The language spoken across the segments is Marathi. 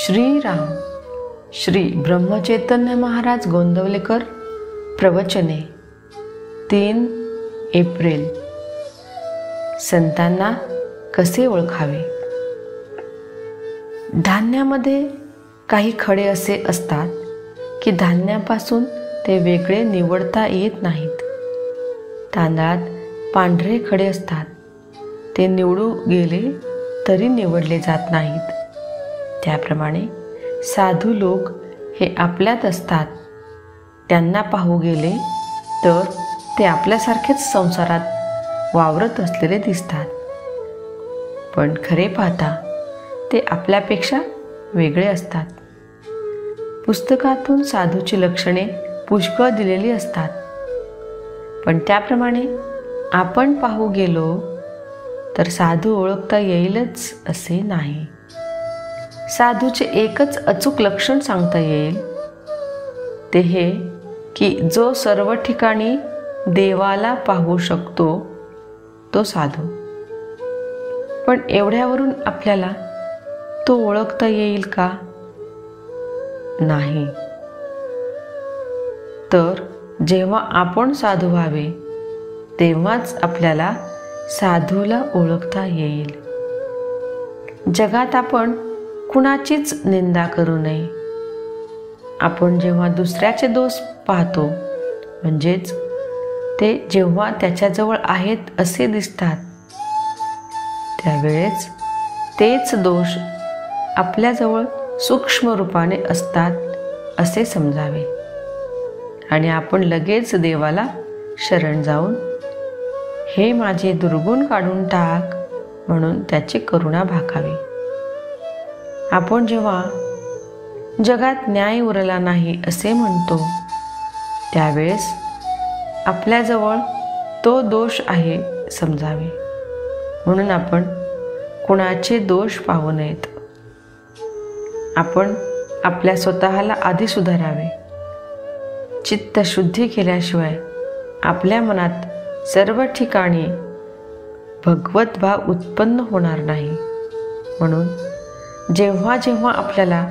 श्रीराम श्री ब्रह्मचैतन्य महाराज गोंदवलेकर प्रवचने 3 एप्रिल। संतांना कसे ओळखावे। धान्यामध्ये काही खडे असे असतात की धान्यापासून ते वेगळे निवडता येत नाहीत। तांदळात पांढरे खडे असतात, ते निवडू गेले तरी निवडले जात नाहीत। त्याप्रमाणे साधू लोक हे आपल्यात असतात, त्यांना पाहू गेले तर ते आपल्यासारखेच संसारात वावरत असलेले दिसतात, पण खरे पाहता ते आपल्यापेक्षा वेगळे असतात। पुस्तकातून साधूची लक्षणे पुष्कळ दिलेली असतात, पण त्याप्रमाणे आपण पाहू गेलो तर साधू ओळखता येईलच असे नाही। साधूचे एकच अचूक लक्षण सांगता येईल, ते हे की जो सर्व ठिकाणी देवाला पाहू शकतो तो साधू। पण एवढ्यावरून आपल्याला तो ओळखता येईल का? नाही। तर जेव्हा आपण साधू व्हावे तेव्हाच आपल्याला साधूला ओळखता येईल। जगात आपण कुणाचीच निंदा करू नये। आपण जेव्हा दुसऱ्याचे दोष पाहतो, म्हणजेच ते जेव्हा त्याच्याजवळ आहेत असे दिसतात, त्यावेळेस तेच दोष आपल्याजवळ सूक्ष्म रूपाने असतात असे समजावे आणि आपण लगेच देवाला शरण जाऊन हे माझे दुर्गुण काढून टाक म्हणून त्याची करुणा भाकावी। आपण जेव्हा जगात न्याय उरला नाही असे म्हणतो, त्यावेळेस आपल्याजवळ तो दोष आहे समजावे, म्हणून आपण कुणाचे दोष पाहू नयेत। आपण आपल्या स्वतःला आधी सुधारावे। चित्त शुद्धी केल्याशिवाय आपल्या मनात सर्व ठिकाणी भगवत भाव उत्पन्न होणार नाही। म्हणून जेव्हा जेव्हा आपल्याला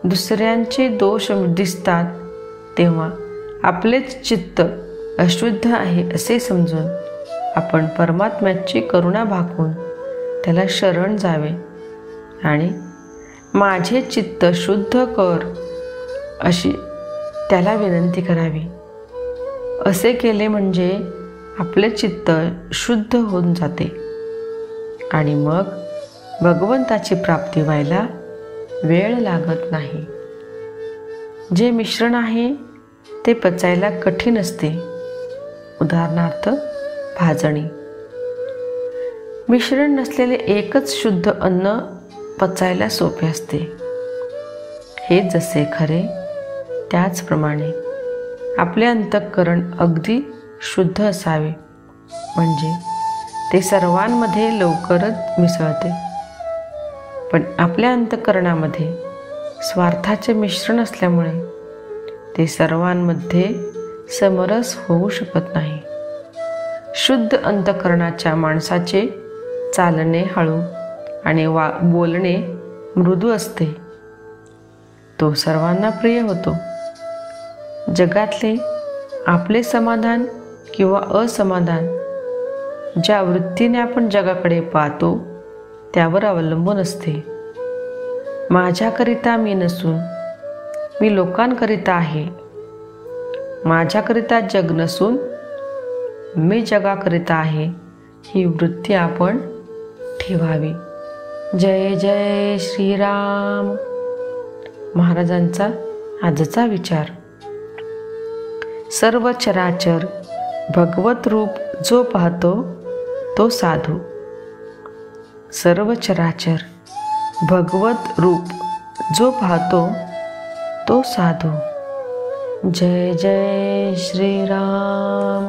दुसऱ्यांचे दोष दिसतात, तेव्हा आपलेच चित्त अशुद्ध आहे असे समजून आपण परमात्म्याची करुणा भाकून त्याला शरण जावे आणि माझे चित्त शुद्ध कर अशी त्याला विनंती करावी। असे केले म्हणजे आपले चित्त शुद्ध होऊन जाते आणि मग भगवंताची प्राप्ती व्हायला वेळ लागत नाही। जे मिश्रण आहे ते पचायला कठीण असते, उदाहरणार्थ भाजणी। मिश्रण नसलेले एकच शुद्ध अन्न पचायला सोपे असते। हे जसे खरे त्याचप्रमाणे आपले अंतःकरण अगदी शुद्ध असावे, म्हणजे ते सर्वांमध्ये लवकरच मिसळते। पण आपल्या अंतःकरणामध्ये स्वार्थाचे मिश्रण असल्यामुळे ते सर्वांमध्ये समरस होऊ शकत नाही। शुद्ध अंतःकरणाच्या माणसाचे चालणे हळू आणि बोलणे मृदू असते, तो सर्वांना प्रिय होतो। जगातले आपले समाधान किंवा असमाधान ज्या वृत्तीने आपण जगाकडे पाहतो त्यावर अवलंबून असते। माझ्याकरिता मी नसून मी लोकांकरिता आहे, माझ्याकरिता जग नसून मी जगाकरिता आहे, ही वृत्ती आपण ठेवावी। जय जय श्रीराम। महाराजांचा आजचा विचार। सर्व चराचर भगवत रूप जो पाहतो तो साधू। सर्व चराचर भगवत रूप जो पाहतो तो साधू। जय जय श्रीराम।